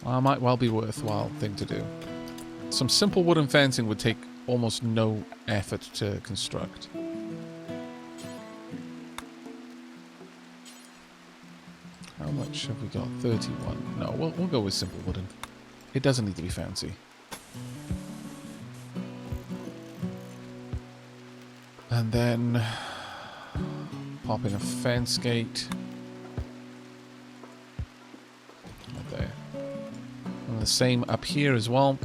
Might well be worthwhile thing to do. Some simple wooden fencing would take almost no effort to construct. How much have we got? 31. No, we'll go with simple wooden. It doesn't need to be fancy. And then pop in a fence gate. Right there. And the same up here as well.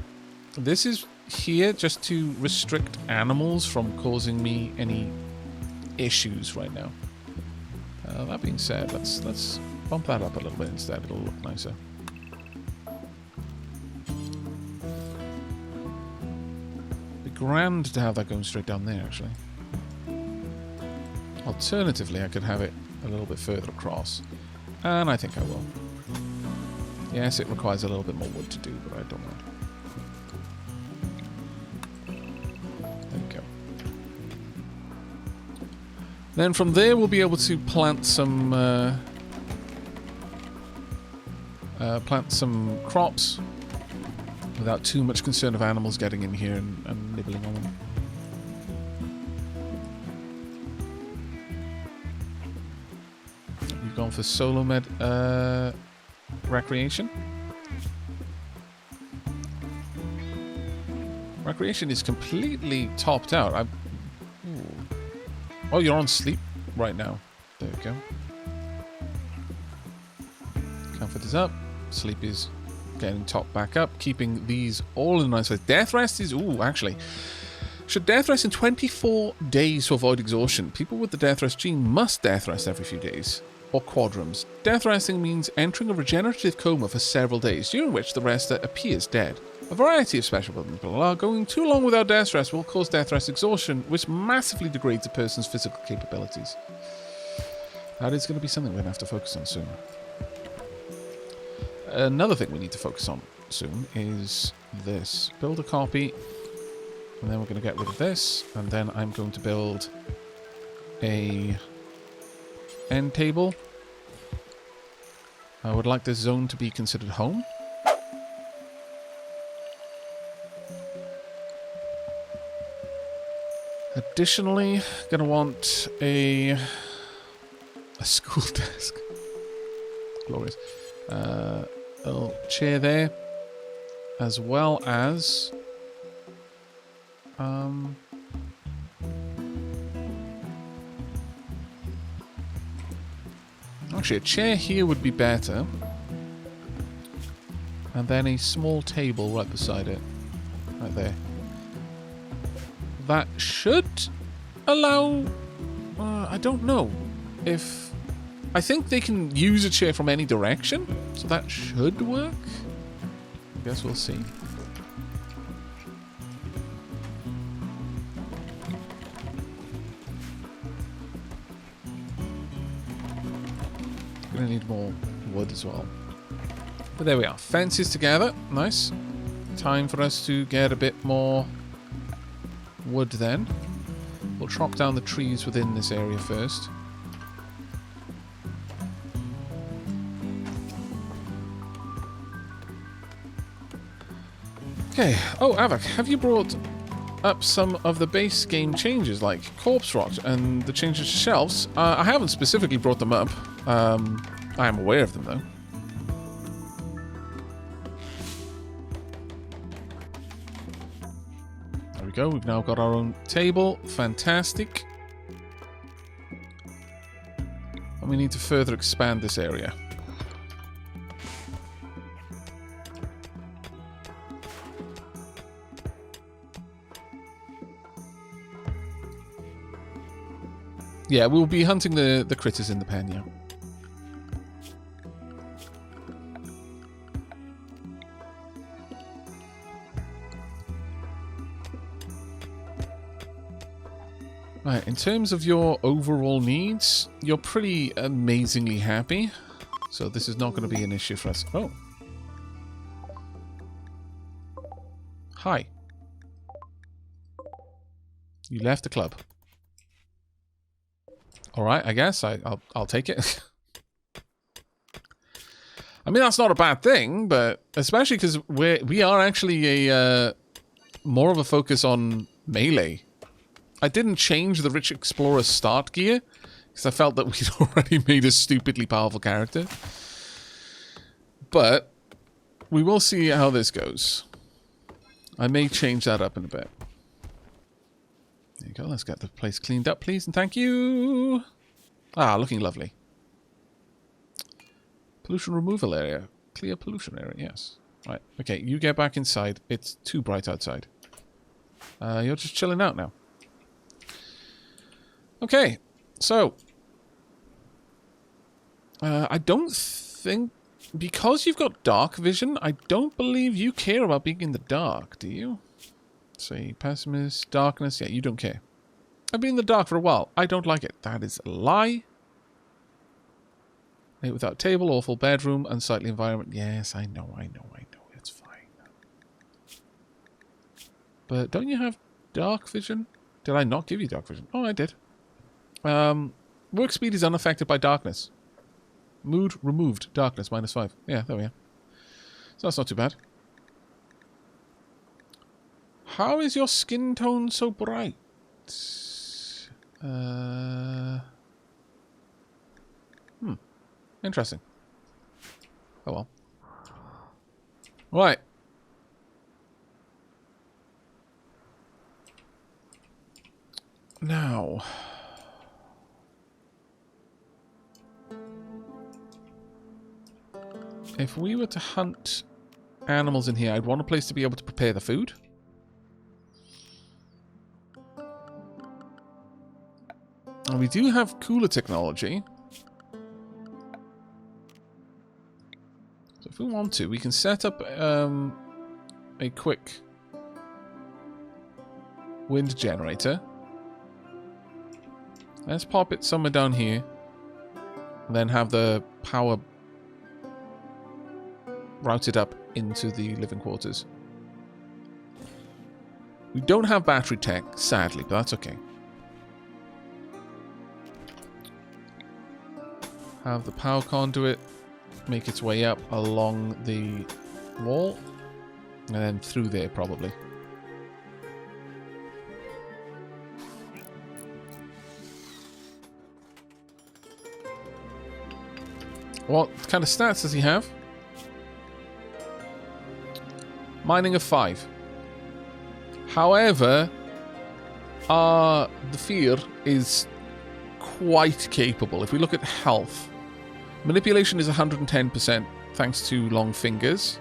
This is here just to restrict animals from causing me any issues right now. That being said, let's bump that up a little bit instead. It'll look nicer. It'd be grand to have that going straight down there, actually. Alternatively, I could have it a little bit further across. And I think I will. Yes, it requires a little bit more wood to do, but I don't mind. There we go. Then from there, we'll be able to plant some crops without too much concern of animals getting in here and nibbling on them. You've gone for solo med recreation. Recreation is completely topped out. Oh, you're on sleep right now. There we go. Comfort is up. Sleep is getting topped back up. Keeping these all in a nice place. Death rest is... Ooh, actually. Should death rest in 24 days to avoid exhaustion. People with the death rest gene must death rest every few days. Or quadrums. Death resting means entering a regenerative coma for several days, during which the rester appears dead. A variety of special blah. Going too long without death rest will cause death rest exhaustion, which massively degrades a person's physical capabilities. That is going to be something we're going to have to focus on soon. Another thing we need to focus on soon is this. Build a copy, and then we're going to get rid of this, and then I'm going to build a end table. I would like this zone to be considered home. Additionally, gonna want a school desk. Glorious. A little chair there, as well as actually a chair here would be better, and then a small table right beside it, right there. That should allow... I don't know if... I think they can use a chair from any direction, so that should work. I guess we'll see. Gonna need more wood as well. But there we are. Fences together. Nice. Time for us to get a bit more wood then. We'll chop down the trees within this area first. Okay. Oh, Aavak, have you brought up some of the base game changes like corpse rot and the changes to shelves? I haven't specifically brought them up. I am aware of them though. There we go. We've now got our own table. Fantastic. And we need to further expand this area. Yeah, we'll be hunting the critters in the pen, yeah. Right, in terms of your overall needs, you're pretty amazingly happy. So this is not going to be an issue for us. Oh. Hi. You left the club. Alright, I guess. I'll take it. I mean, that's not a bad thing, but especially because we are actually a more of a focus on melee. I didn't change the Rich Explorer start gear because I felt that we'd already made a stupidly powerful character. But we will see how this goes. I may change that up in a bit. There you go. Let's get the place cleaned up, please, and thank you. Ah, looking lovely. Pollution removal area. Clear pollution area, yes. Right, okay, you get back inside. It's too bright outside. You're just chilling out now. Okay, so. I don't think... Because you've got dark vision, I don't believe you care about being in the dark, do you? Say, pessimist, darkness. Yeah, you don't care. I've been in the dark for a while. I don't like it. That is a lie. Without table, awful bedroom, unsightly environment. Yes, I know. It's fine. But don't you have dark vision? Did I not give you dark vision? Oh, I did. Work speed is unaffected by darkness. Mood removed. Darkness -5. Yeah, there we are. So that's not too bad. How is your skin tone so bright? Interesting. Oh well. Right. Now. If we were to hunt animals in here, I'd want a place to be able to prepare the food. And we do have cooler technology. So if we want to, we can set up a quick wind generator. Let's pop it somewhere down here. And then have the power routed up into the living quarters. We don't have battery tech, sadly, but that's okay. Have the power conduit make its way up along the wall, and then through there, probably. What kind of stats does he have? Mining of 5. However, the fear is quite capable. If we look at health, manipulation is 110% thanks to long fingers.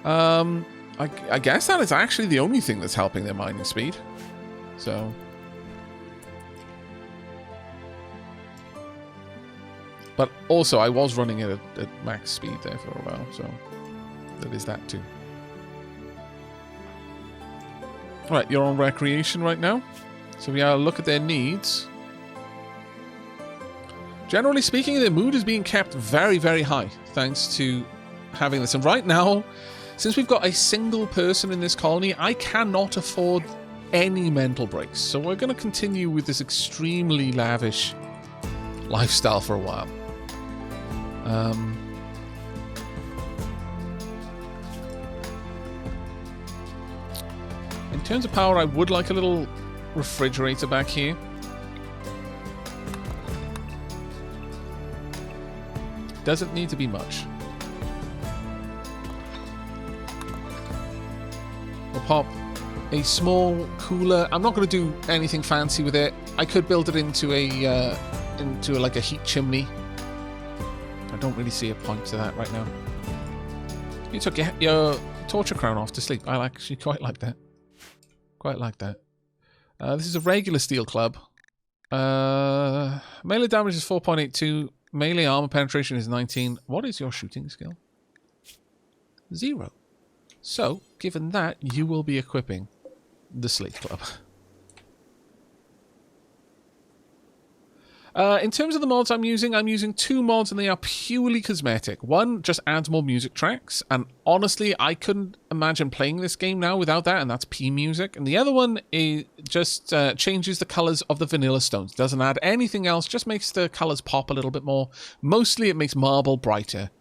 I guess that is actually the only thing that's helping their mining speed. So. But also, I was running it at max speed there for a while, so that is that too. Right, you're on recreation right now. So we gotta look at their needs. Generally speaking, their mood is being kept very, very high, thanks to having this. And right now, since we've got a single person in this colony, I cannot afford any mental breaks. So we're going to continue with this extremely lavish lifestyle for a while. In terms of power, I would like a little refrigerator back here. Doesn't need to be much. We'll pop a small cooler. I'm not going to do anything fancy with it. I could build it into like a heat chimney. I don't really see a point to that right now. You took your torture crown off to sleep. I actually quite like that. Quite like that. This is a regular steel club. Melee damage is 4.82. Melee armor penetration is 19. What is your shooting skill? 0. So, given that, you will be equipping the Slate Club. In terms of the mods I'm using 2 mods and they are purely cosmetic. One just adds more music tracks, and honestly, I couldn't imagine playing this game now without that, and that's P music. And the other one is just changes the colors of the vanilla stones. Doesn't add anything else, just makes the colors pop a little bit more. Mostly it makes marble brighter.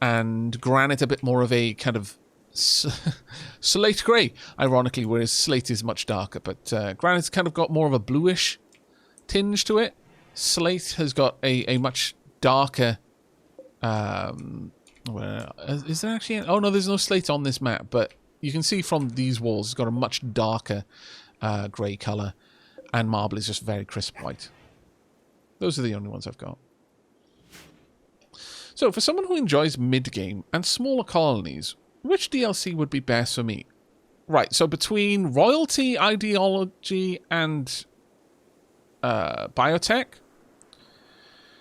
And granite a bit more of a kind of slate grey, ironically, whereas slate is much darker. But granite's kind of got more of a bluish tinge to it. Slate has got a much darker... is there actually... Oh, no, there's no slate on this map, but you can see from these walls it's got a much darker grey colour, and marble is just very crisp white. Those are the only ones I've got. So, for someone who enjoys mid-game and smaller colonies, which DLC would be best for me? Right, so between royalty, ideology, and biotech,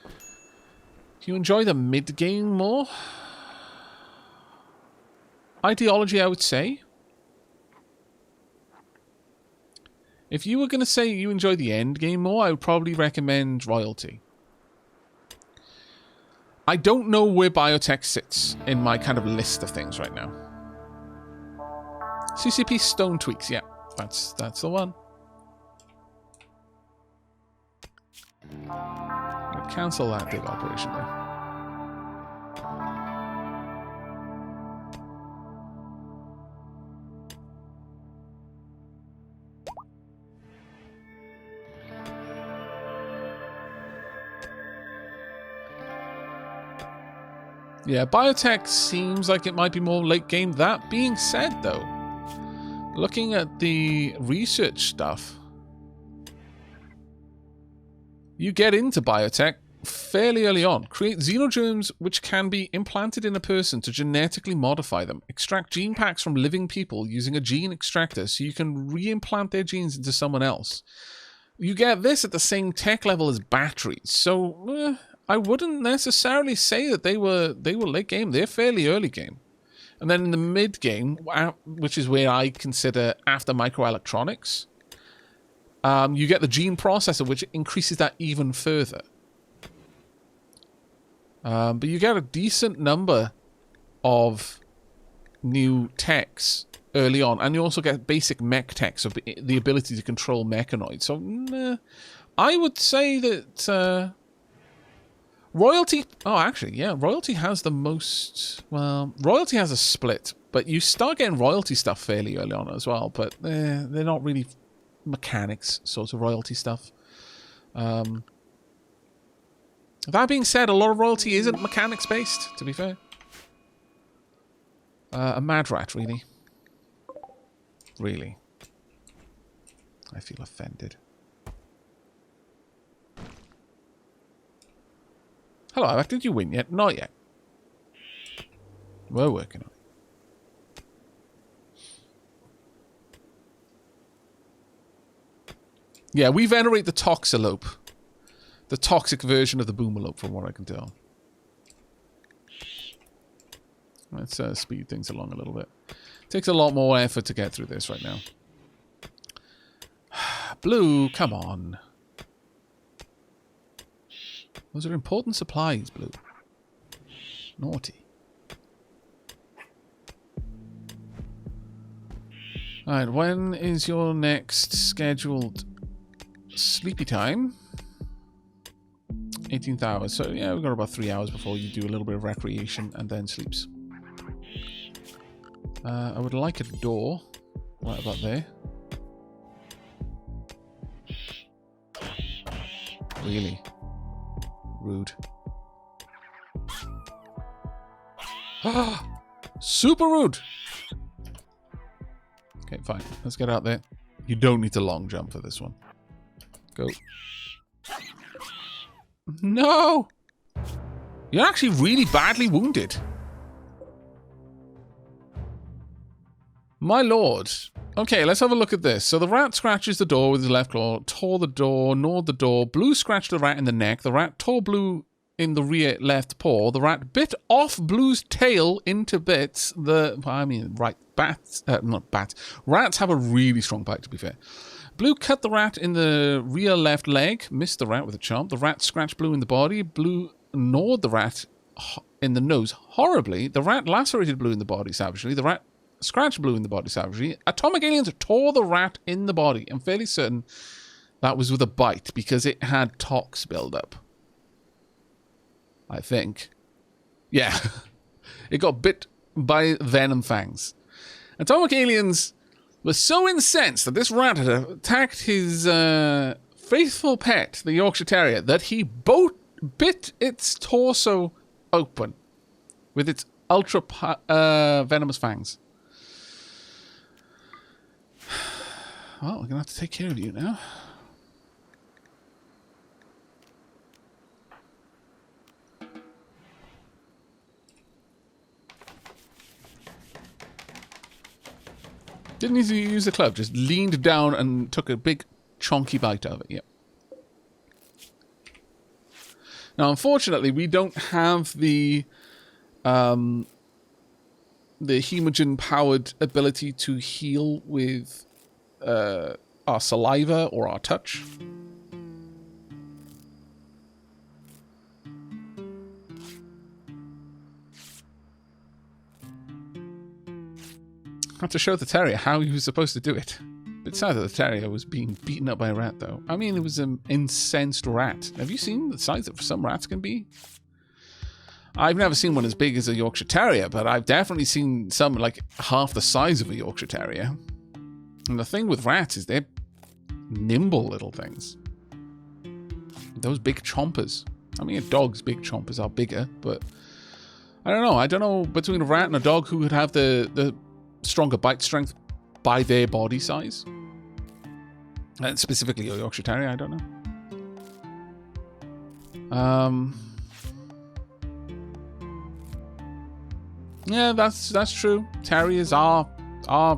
do you enjoy the mid-game more? Ideology, I would say. If you were going to say you enjoy the end game more, I would probably recommend royalty. I don't know where biotech sits in my kind of list of things right now. CCP stone tweaks, yeah, that's the one. I'll cancel that big operation there. Yeah, biotech seems like it might be more late game. That being said, though, looking at the research stuff, you get into biotech fairly early on. Create xenogerms which can be implanted in a person to genetically modify them. Extract gene packs from living people using a gene extractor so you can re-implant their genes into someone else. You get this at the same tech level as batteries, so... I wouldn't necessarily say that they were late game. They're fairly early game. And then in the mid game, which is where I consider after microelectronics, you get the gene processor, which increases that even further. But you get a decent number of new techs early on, and you also get basic mech tech, so the ability to control mechanoids. So I would say that... Royalty... Oh, actually, yeah. Royalty has the most... Well, Royalty has a split, but you start getting royalty stuff fairly early on as well, but they're not really mechanics sort of royalty stuff. That being said, a lot of royalty isn't mechanics-based, to be fair. A mad rat, really. Really. I feel offended. Hello, Aavak, did you win yet? Not yet. We're working on it. Yeah, we venerate the Toxalope. The toxic version of the Boomalope, from what I can tell. Let's speed things along a little bit. Takes a lot more effort to get through this right now. Blue, come on. Those are important supplies, Blue. Naughty. Alright, when is your next scheduled sleepy time? 18th hour. So, yeah, we've got about 3 hours before you do a little bit of recreation and then sleeps. I would like a door right about there. Really? Rude. Super rude! Okay, fine. Let's get out there. You don't need to long jump for this one. Go. No! You're actually really badly wounded. My lord. Okay, let's have a look at this. So the rat scratches the door with his left claw, tore the door, gnawed the door. Blue scratched the rat in the neck. The rat tore Blue in the rear left paw. The rat bit off Blue's tail into bits. Bats. Not bats. Rats have a really strong bite, to be fair. Blue cut the rat in the rear left leg. Missed the rat with a chomp. The rat scratched Blue in the body. Blue gnawed the rat in the nose horribly. The rat lacerated Blue in the body savagely. The rat scratched Blue in the body savagely. Atomic aliens tore the rat in the body. I'm fairly certain that was with a bite because it had tox buildup. I think. Yeah. It got bit by venom fangs. Atomic aliens were so incensed that this rat had attacked his faithful pet, the Yorkshire Terrier, that he bit its torso open with its ultra venomous fangs. Well, we're going to have to take care of you now. Didn't need to use the club, just leaned down and took a big chonky bite of it, yep. Now, unfortunately, we don't have the hemogen-powered ability to heal with our saliva or our touch. I have to show the terrier how he was supposed to do it. Bit sad that the terrier was being beaten up by a rat, though. I mean, it was an incensed rat. Have you seen the size that some rats can be? I've never seen one as big as a Yorkshire Terrier, but I've definitely seen some like half the size of a Yorkshire Terrier. And the thing with rats is they're nimble little things. Those big chompers. I mean, a dog's big chompers are bigger, but I don't know. I don't know between a rat and a dog who would have the stronger bite strength by their body size. And specifically a Yorkshire Terrier, I don't know. Yeah, that's true. Terriers are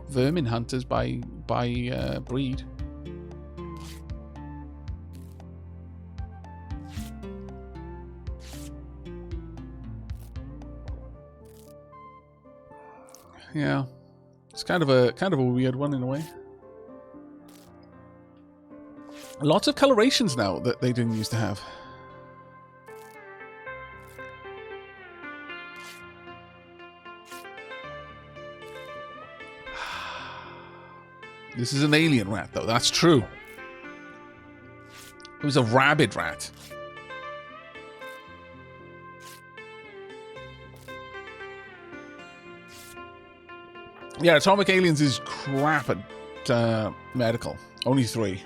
vermin hunters by breed. Yeah, it's kind of a weird one in a way. Lots of colorations now that they didn't used to have. This is an alien rat, though. That's true. It was a rabid rat. Yeah, Atomic Aliens is crap at medical. Only 3.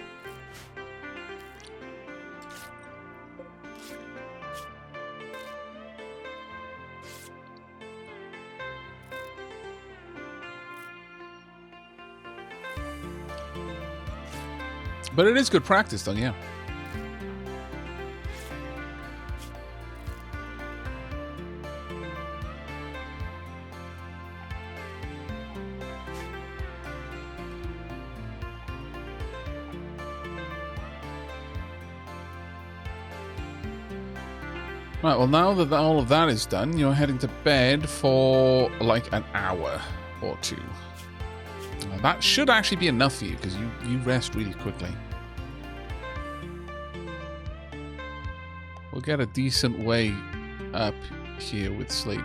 But it is good practice, though, yeah. Right, well, now that all of that is done, you're heading to bed for like an hour or 2. That should actually be enough for you, because you rest really quickly. We'll get a decent way up here with sleep.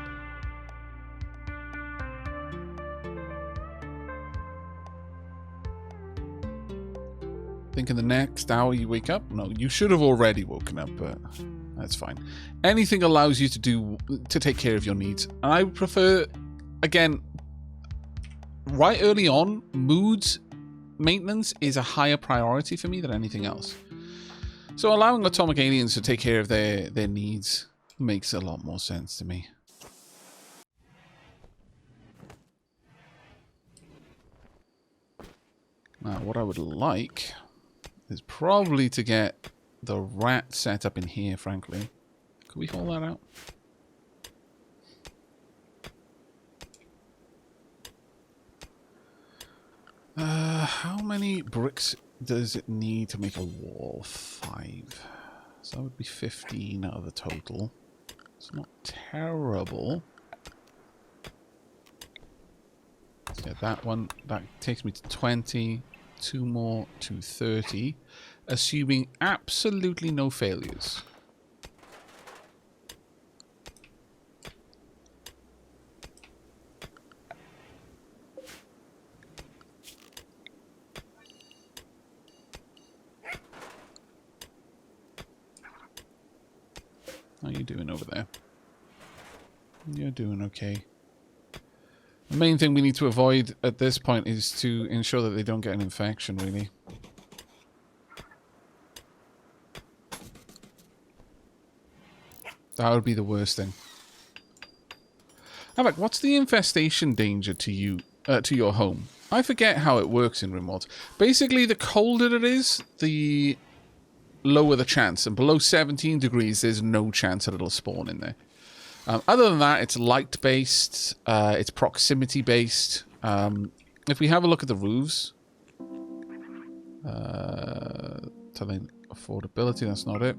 Think in the next hour you wake up? No, you should have already woken up, but that's fine. Anything allows you to take care of your needs. And I would prefer, again, right early on, moods maintenance is a higher priority for me than anything else. So allowing Atomic Aliens to take care of their needs makes a lot more sense to me. Now, what I would like is probably to get the rat set up in here, frankly. Could we haul that out? How many bricks does it need to make a wall? 5. So that would be 15 out of the total. It's not terrible. Let's get that one. That takes me to 20. 2 more to 30. Assuming absolutely no failures. How are you doing over there? You're doing okay. The main thing we need to avoid at this point is to ensure that they don't get an infection, really. That would be the worst thing. Aavak, what's the infestation danger to you, to your home? I forget how it works in Rimworld. Basically, the colder it is, the lower the chance. And below 17 degrees, there's no chance that it'll spawn in there. Other than that, it's light-based, it's proximity-based. If we have a look at the roofs, telling affordability, that's not it.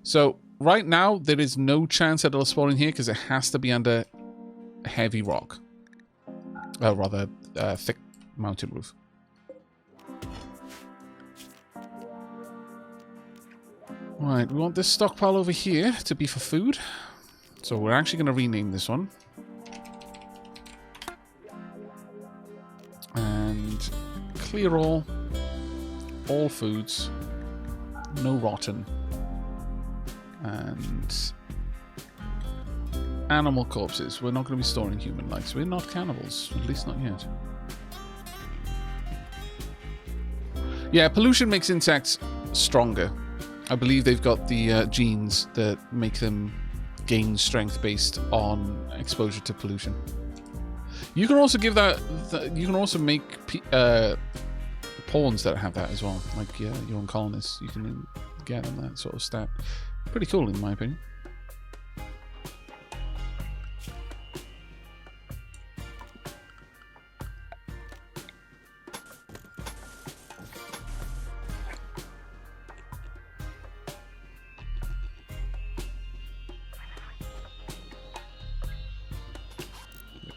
So, right now, there is no chance that it'll spawn in here because it has to be under heavy rock. Rather, thick mountain roof. Right, we want this stockpile over here to be for food. So we're actually going to rename this one. And clear all foods, no rotten, and animal corpses. We're not going to be storing human lives. We're not cannibals, at least not yet. Yeah, pollution makes insects stronger. I believe they've got the genes that make them gain strength based on exposure to pollution. You can also give that. You can also make pawns that have that as well, like your own colonists. You can get them that sort of stat. Pretty cool, in my opinion.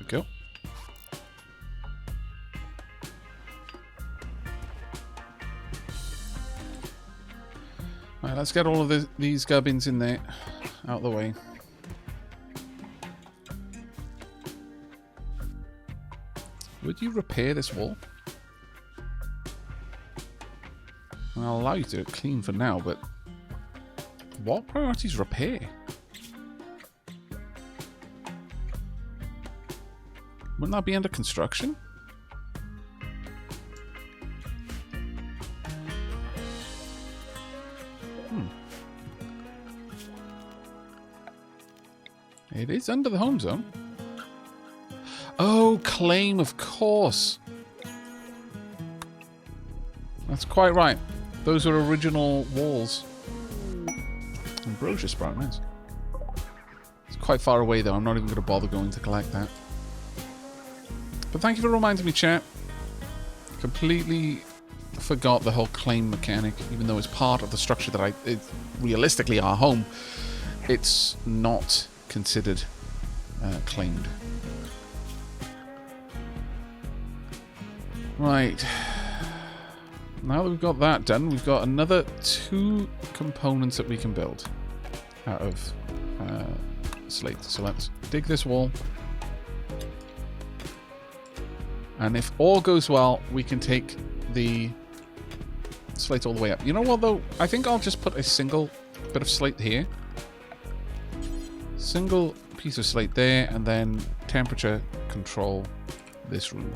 Go. Right, let's get all of these gubbins in there, out of the way. Would you repair this wall? I'll allow you to do it clean for now, but what priorities repair? Wouldn't that be under construction? It is under the home zone. Oh, claim, of course. That's quite right. Those are original walls. Ambrosia sprout, nice. It's quite far away, though. I'm not even going to bother going to collect that. But thank you for reminding me, chat. Completely forgot the whole claim mechanic, even though it's part of the structure that it's realistically our home. It's not considered claimed. Right. Now that we've got that done, we've got another 2 components that we can build out of slate. So let's dig this wall. And if all goes well, we can take the slate all the way up. You know what, though? I think I'll just put a single bit of slate here. Single piece of slate there, and then temperature control this room.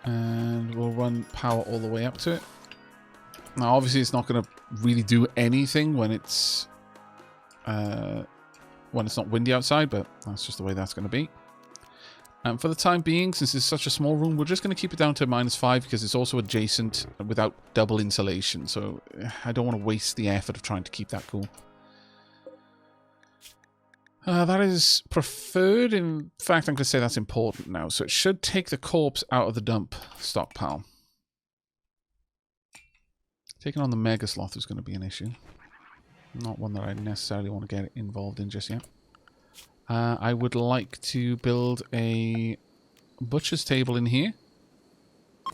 And we'll run power all the way up to it. Now, obviously, it's not going to really do anything when it's not windy outside, but that's just the way that's going to be. And for the time being, since it's such a small room, we're just going to keep it down to -5 because it's also adjacent without double insulation. So I don't want to waste the effort of trying to keep that cool. That is preferred. In fact, I'm going to say that's important now. So it should take the corpse out of the dump stockpile. Taking on the Mega Sloth is going to be an issue. Not one that I necessarily want to get involved in just yet. I would like to build a butcher's table in here.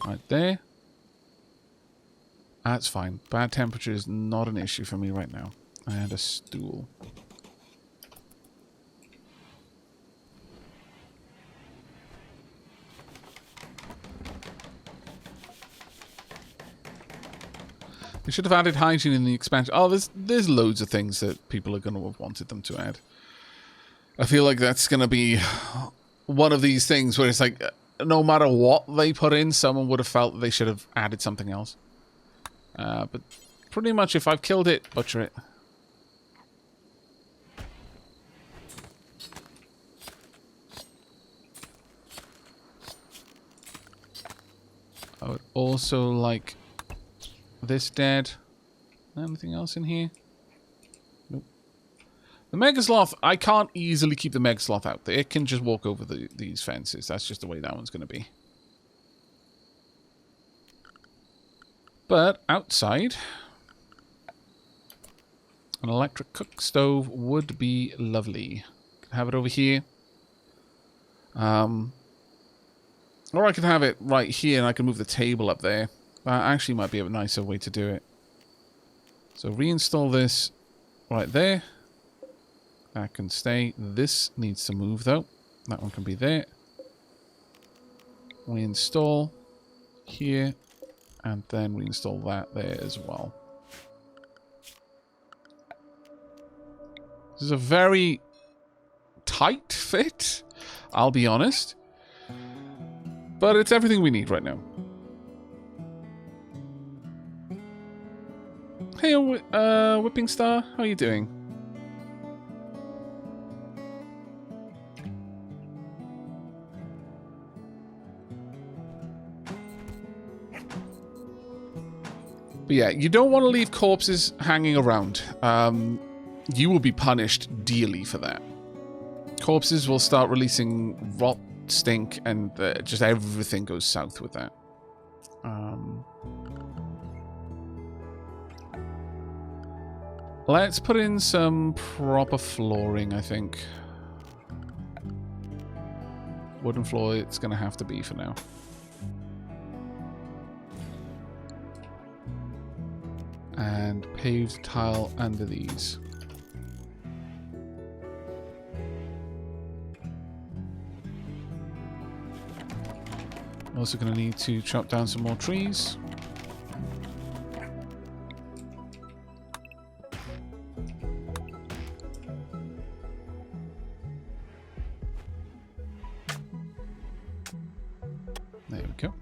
Right there. That's fine. Bad temperature is not an issue for me right now. And a stool. They should have added hygiene in the expansion. Oh, there's loads of things that people are going to have wanted them to add. I feel like that's going to be one of these things where it's like, no matter what they put in, someone would have felt that they should have added something else. But pretty much if I've killed it, butcher it. I would also like this dead. Anything else in here? Nope. The Megasloth, I can't easily keep the Megasloth out there. It can just walk over these fences. That's just the way that one's going to be. But outside, an electric cook stove would be lovely. Have it over here. Or I could have it right here and I can move the table up there. That actually might be a nicer way to do it. So reinstall this right there. That can stay. This needs to move though. That one can be there. Reinstall here. And then reinstall that there as well. This is a very tight fit, I'll be honest. But it's everything we need right now. Hey, Whipping Star, how are you doing? But yeah, you don't want to leave corpses hanging around. You will be punished dearly for that. Corpses will start releasing rot, stink, and just everything goes south with that. Let's put in some proper flooring, I think. Wooden floor it's going to have to be for now. And paved tile under these. Also going to need to chop down some more trees. There we go.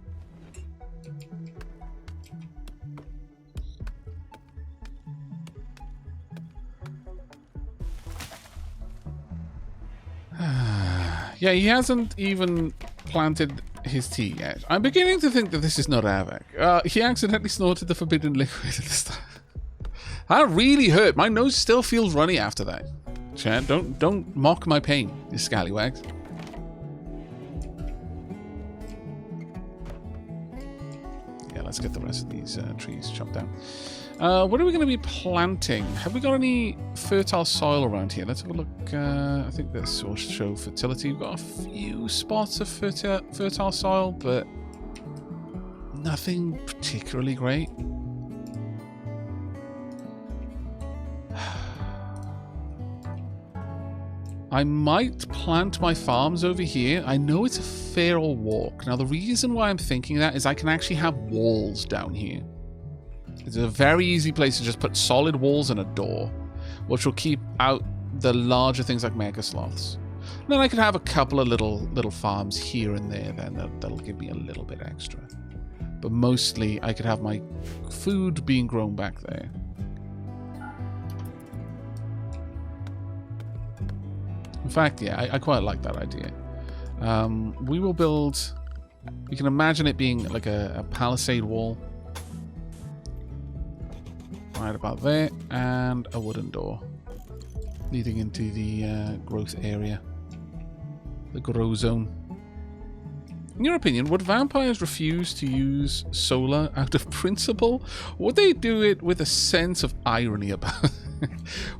Yeah, he hasn't even planted his tea yet. I'm beginning to think that this is not Aavak. He accidentally snorted the forbidden liquid at the start. That really hurt. My nose still feels runny after that. Chat, don't mock my pain, you scallywags. Yeah, let's get the rest of these trees chopped down. What are we going to be planting? Have we got any fertile soil around here? Let's have a look. I think this will show fertility. We've got a few spots of fertile soil, but nothing particularly great. I might plant my farms over here. I know it's a fair old walk. Now, the reason why I'm thinking that is I can actually have walls down here. It's a very easy place to just put solid walls and a door, which will keep out the larger things like Megasloths. And then I could have a couple of little farms here and there, then that'll give me a little bit extra. But mostly, I could have my food being grown back there. In fact, yeah, I quite like that idea. We will build... You can imagine it being like a palisade wall. Right about there. And a wooden door. Leading into the growth area. The grow zone. In your opinion, would vampires refuse to use solar out of principle? Would they do it with a sense of irony about it?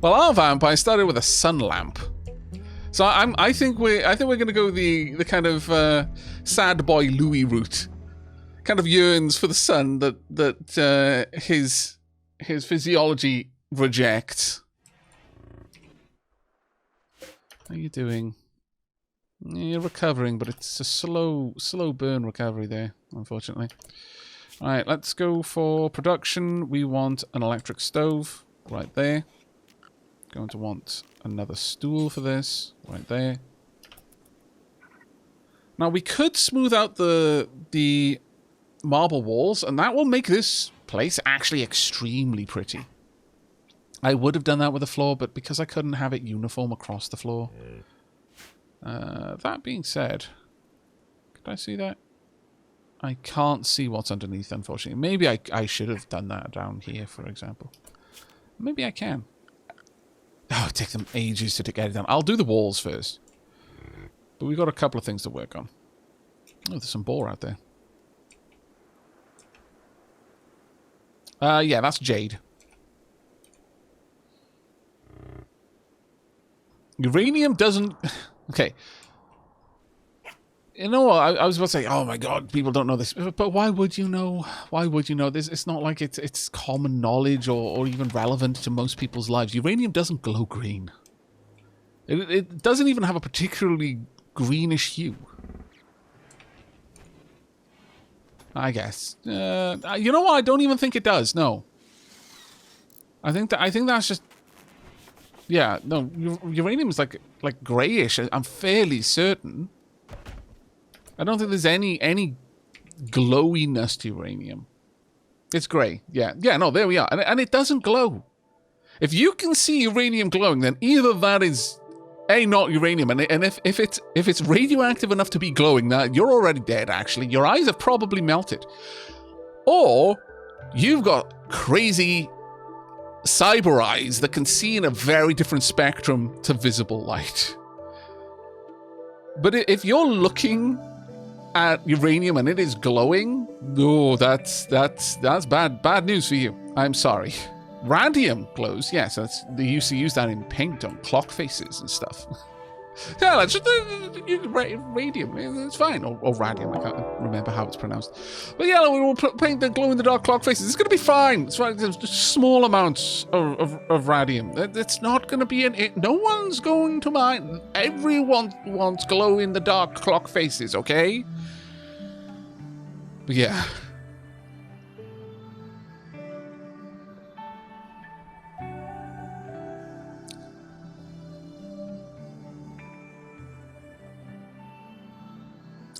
Well, our vampire started with a sun lamp. So I think we're going to go the kind of sad boy Louis route. Kind of yearns for the sun that his physiology rejects. How are you doing? You're recovering, but it's a slow burn recovery there, unfortunately. All right, let's go for production. We want an electric stove right there. Going to want another stool for this right there. Now we could smooth out the marble walls, and that will make this place actually extremely pretty. I would have done that with the floor, but because I couldn't have it uniform across the floor. That being said, could I see that? I can't see what's underneath, unfortunately. Maybe I should have done that down here, for example. Maybe I can. Oh, it takes them ages to get it down. I'll do the walls first. But we've got a couple of things to work on. Oh, there's some boar out there. Yeah, that's jade. Uranium doesn't... Okay. You know what? I was about to say, oh my god, people don't know this. But why would you know? Why would you know this? It's not like it's common knowledge or even relevant to most people's lives. Uranium doesn't glow green. It doesn't even have a particularly greenish hue. I guess. You know what? I don't even think it does. No. I think that's just... Yeah, no. Uranium is like grayish. I'm fairly certain. I don't think there's any glowiness to uranium. It's grey. Yeah, no, there we are. And it doesn't glow. If you can see uranium glowing, then either that is not uranium, and if it's radioactive enough to be glowing, that you're already dead. Actually, your eyes have probably melted, or you've got crazy cyber eyes that can see in a very different spectrum to visible light. But if you're looking at uranium and it is glowing, no, that's bad news for you. I'm sorry. Radium glows, yes. They used to use that in paint on clock faces and stuff. Yeah, that's just radium. It's fine, or radium. I can't remember how it's pronounced. But yeah, we will paint the glow-in-the-dark clock faces. It's going to be fine. It's fine. There's just small amounts of radium. It's not going to be no one's going to mind. Everyone wants glow-in-the-dark clock faces, okay? But yeah.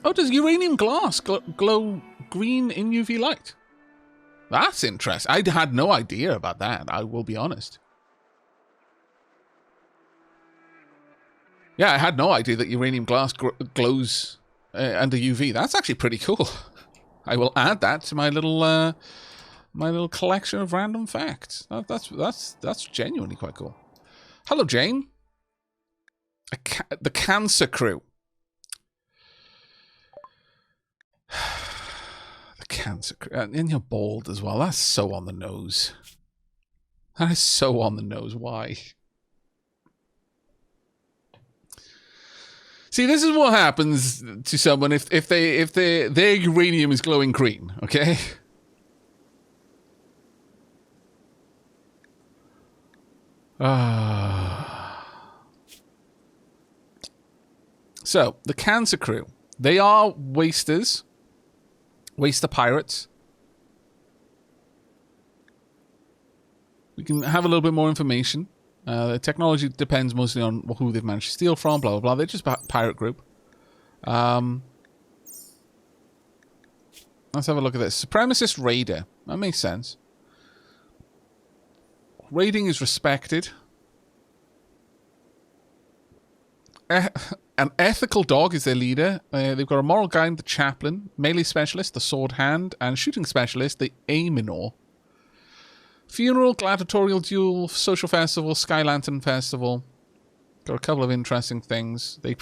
Oh, does uranium glass glow green in UV light? That's interesting. I had no idea about that, I will be honest. Yeah, I had no idea that uranium glass glows under UV. That's actually pretty cool. I will add that to my little collection of random facts. That's genuinely quite cool. Hello, Jane. The Cancer Crew. The Cancer Crew. And you're bald as well. That's so on the nose. That is so on the nose. Why? See, this is what happens to someone if their uranium is glowing green, okay? So, the Cancer Crew. They are wasters. Waster pirates. We can have a little bit more information. The technology depends mostly on who they've managed to steal from, blah, blah, blah. They're just a pirate group. Let's have a look at this. Supremacist raider. That makes sense. Raiding is respected. An ethical dog is their leader. They've got a moral guide, the chaplain, melee specialist, the sword hand, and shooting specialist, the Aminor. Funeral, gladiatorial duel, social festival, Sky Lantern Festival. Got a couple of interesting things. They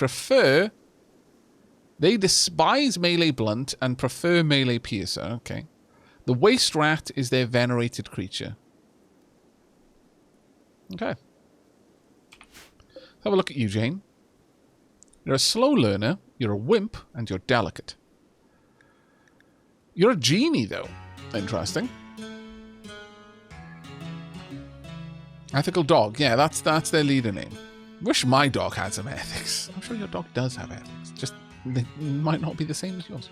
despise melee blunt and prefer melee piercer. Okay. The waste rat is their venerated creature. Okay. Have a look at you, Jane. You're a slow learner, you're a wimp, and you're delicate. You're a genie, though. Interesting. Ethical dog. Yeah, that's their leader name. Wish my dog had some ethics. I'm sure your dog does have ethics. Just they might not be the same as yours.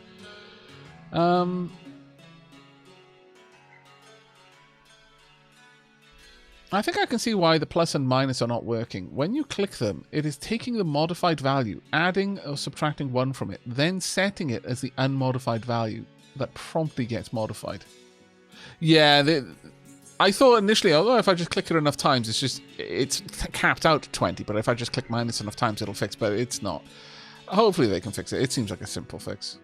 I think I can see why the plus and minus are not working. When you click them, it is taking the modified value, adding or subtracting 1 from it, then setting it as the unmodified value that promptly gets modified. Yeah, I thought initially, although if I just click it enough times, it's capped out to 20, but if I just click minus enough times, it'll fix, but it's not. Hopefully they can fix it. It seems like a simple fix.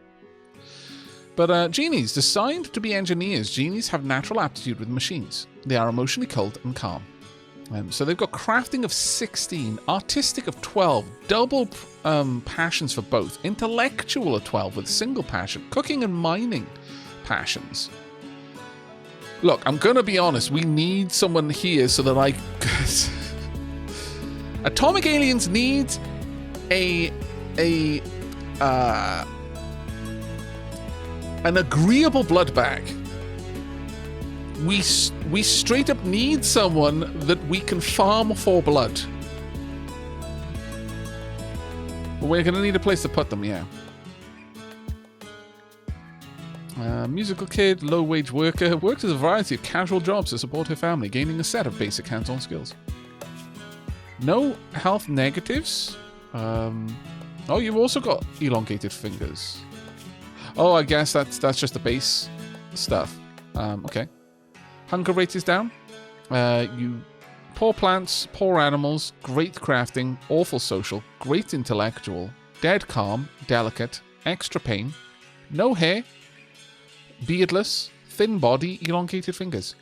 But genies, designed to be engineers, genies have natural aptitude with machines. They are emotionally cold and calm. So they've got crafting of 16, artistic of 12, double passions for both, intellectual of 12 with single passion, cooking and mining passions. Look, I'm going to be honest, we need someone here so that I... Atomic Aliens needs an agreeable blood bag. We straight up need someone that we can farm for blood. But we're going to need a place to put them, yeah. Musical kid, low-wage worker, works as a variety of casual jobs to support her family, gaining a set of basic hands-on skills. No health negatives. Oh, you've also got elongated fingers. Oh, I guess that's just the base stuff. Okay. Hunger rate is down. You poor plants, poor animals, great crafting, awful social, great intellectual, dead calm, delicate, extra pain, no hair, beardless, thin body, elongated fingers.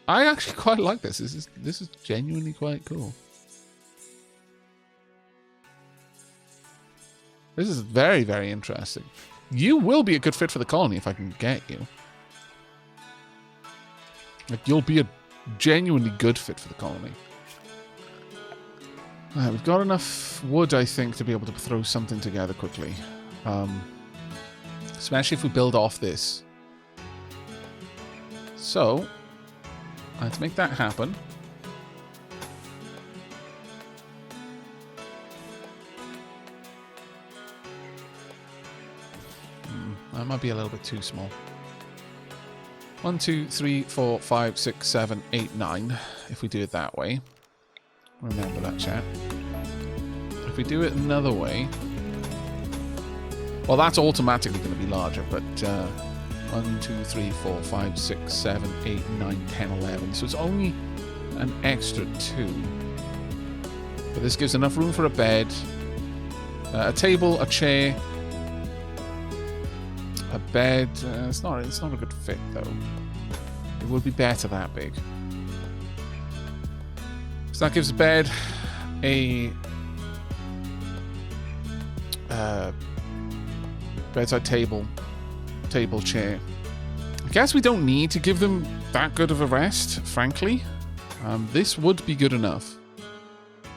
I actually quite like this. This is genuinely quite cool. This is very, very interesting. You will be a good fit for the colony if I can get you. Like, you'll be a genuinely good fit for the colony. Alright, we've got enough wood, I think, to be able to throw something together quickly. Especially if we build off this. So, let's make that happen. That might be a little bit too small. 1, 2, 3, 4, 5, 6, 7, 8, 9. If we do it that way. Remember that, chat. If we do it another way... Well, that's automatically going to be larger, but... 1, 2, 3, 4, 5, 6, 7, 8, 9, 10, 11. So it's only an extra 2. But this gives enough room for a bed, a table, a chair, a bed. It's not a good fit though. It would be better that big. So that gives a bed, a bedside table, chair. I guess we don't need to give them that good of a rest, frankly. This would be good enough.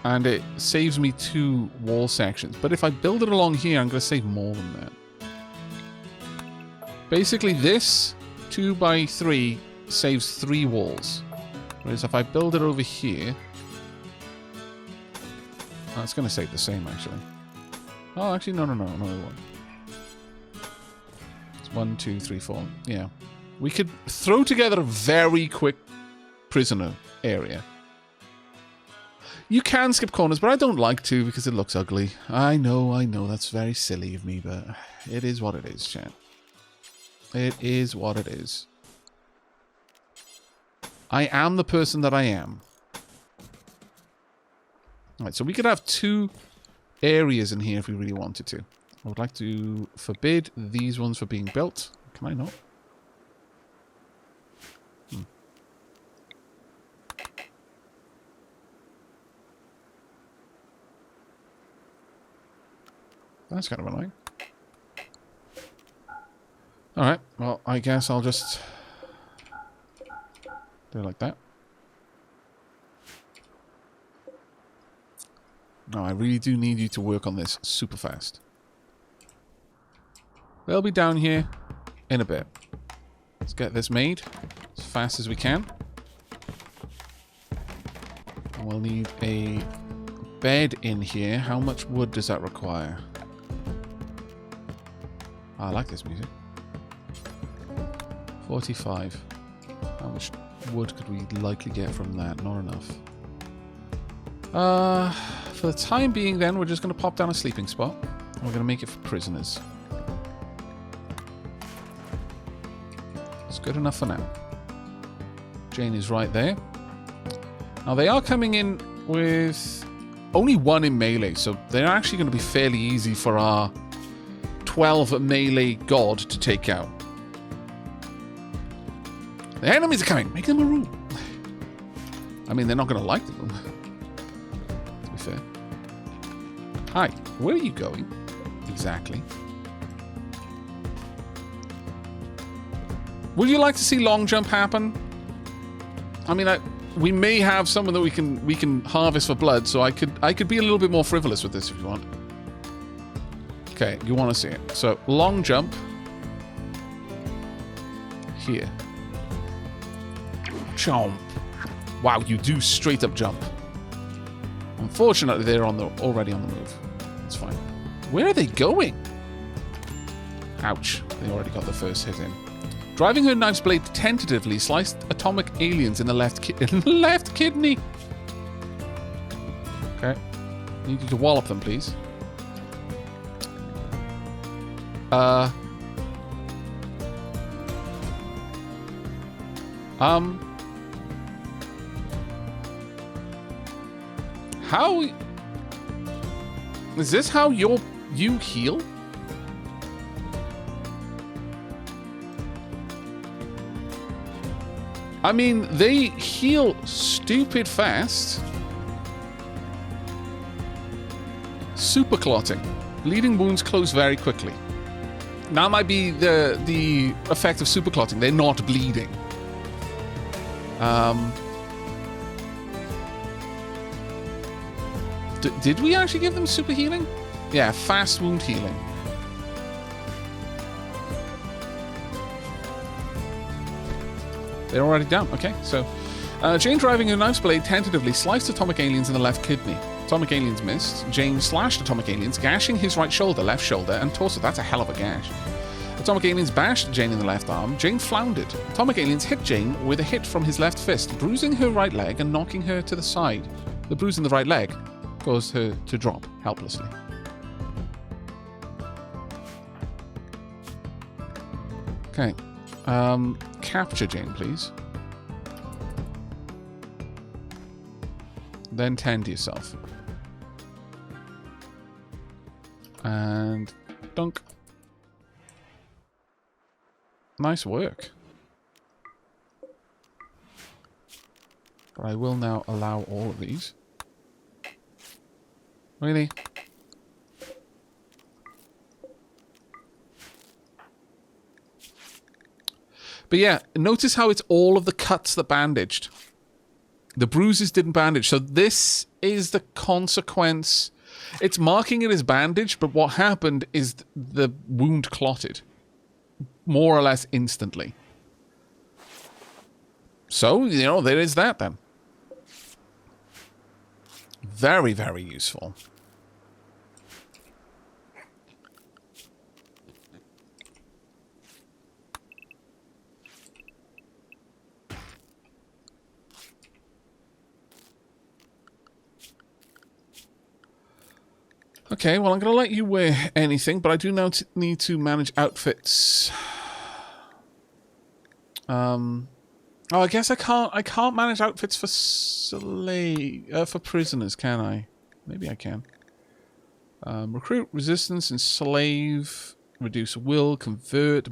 And it saves me 2 wall sections. But if I build it along here, I'm going to save more than that. Basically, this 2x3 saves 3 walls. Whereas if I build it over here... Oh, it's going to save the same, actually. Oh, actually, no, it won't. 1, 2, 3, 4. Yeah. We could throw together a very quick prisoner area. You can skip corners, but I don't like to because it looks ugly. I know, that's very silly of me, but it is what it is, chat. It is what it is. I am the person that I am. Alright, so we could have 2 areas in here if we really wanted to. I would like to forbid these ones from being built. Can I not? That's kind of annoying. Alright, well, I guess I'll just do it like that. No, I really do need you to work on this super fast. They'll be down here in a bit. Let's get this made as fast as we can. And we'll need a bed in here. How much wood does that require? Oh, I like this music. 45. How much wood could we likely get from that? Not enough. For the time being then, we're just going to pop down a sleeping spot. We're going to make it for prisoners. It's good enough for now. Jane is right there. Now they are coming in with only one in melee, so they're actually going to be fairly easy for our 12 melee god to take out. The enemies are coming. Make them a rule. I mean, they're not going to like them. To be fair. Hi. Where are you going? Exactly. Would you like to see long jump happen? I mean, we may have someone that we can harvest for blood, so I could be a little bit more frivolous with this if you want. Okay, you want to see it. So, long jump. Here. Jump. Wow, you do straight up jump. Unfortunately, they're already on the move. That's fine. Where are they going? Ouch. They already got the first hit in. Driving her knife's blade tentatively sliced atomic aliens in the left kidney. Okay. Need you to wallop them, please. How is this how you heal? I mean, they heal stupid fast. Super clotting. Bleeding wounds close very quickly. That might be the effect of super clotting. They're not bleeding. Did we actually give them super healing? Yeah, fast wound healing. They're already down. Okay, so Jane driving her knife's blade tentatively sliced atomic aliens in the left kidney. Atomic aliens missed. Jane slashed atomic aliens, gashing his right shoulder, left shoulder, and torso. That's a hell of a gash. Atomic aliens bashed Jane in the left arm. Jane floundered. Atomic aliens hit Jane with a hit from his left fist, bruising her right leg and knocking her to the side. The bruise in the right leg caused her to drop helplessly. Okay. Capture Jane, please. Then tend to yourself. And dunk. Nice work. But I will now allow all of these. Really? But yeah, notice how it's all of the cuts that bandaged. The bruises didn't bandage. So this is the consequence. It's marking it as bandage, but what happened is the wound clotted. More or less instantly. So, you know, there is that then. Very, very useful. Okay, well, I'm going to let you wear anything, but I do now need to manage outfits. Oh, I guess I can't manage outfits for for prisoners, can I? Maybe I can. Recruit, resistance, enslave, reduce will, convert,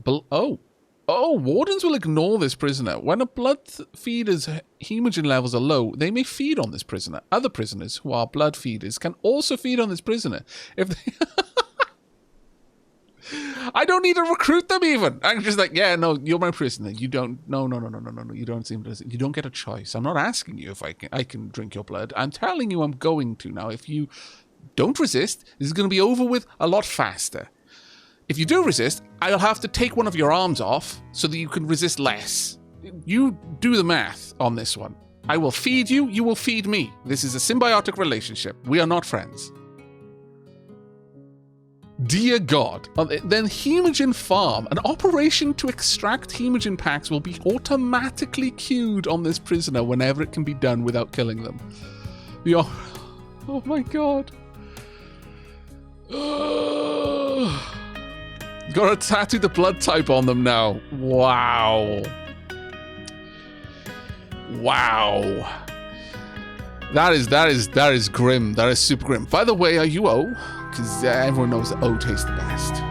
Oh, wardens will ignore this prisoner. When a blood feeder's hemogen levels are low, they may feed on this prisoner. Other prisoners who are blood feeders can also feed on this prisoner. If they... I don't need to recruit them even. I'm just like, yeah, no, you're my prisoner. You don't, no. You don't seem to, you don't get a choice. I'm not asking you if I can drink your blood. I'm telling you I'm going to now. If you don't resist, this is going to be over with a lot faster. If you do resist, I'll have to take one of your arms off so that you can resist less. You do the math on this one. I will feed you, you will feed me. This is a symbiotic relationship. We are not friends. Dear God. Then Hemogen Farm. An operation to extract Hemogen packs will be automatically queued on this prisoner whenever it can be done without killing them. Oh my God. Gotta tattoo the blood type on them now. Wow. Wow. That is grim. That is super grim. By the way, are you O? Because everyone knows that O tastes the best.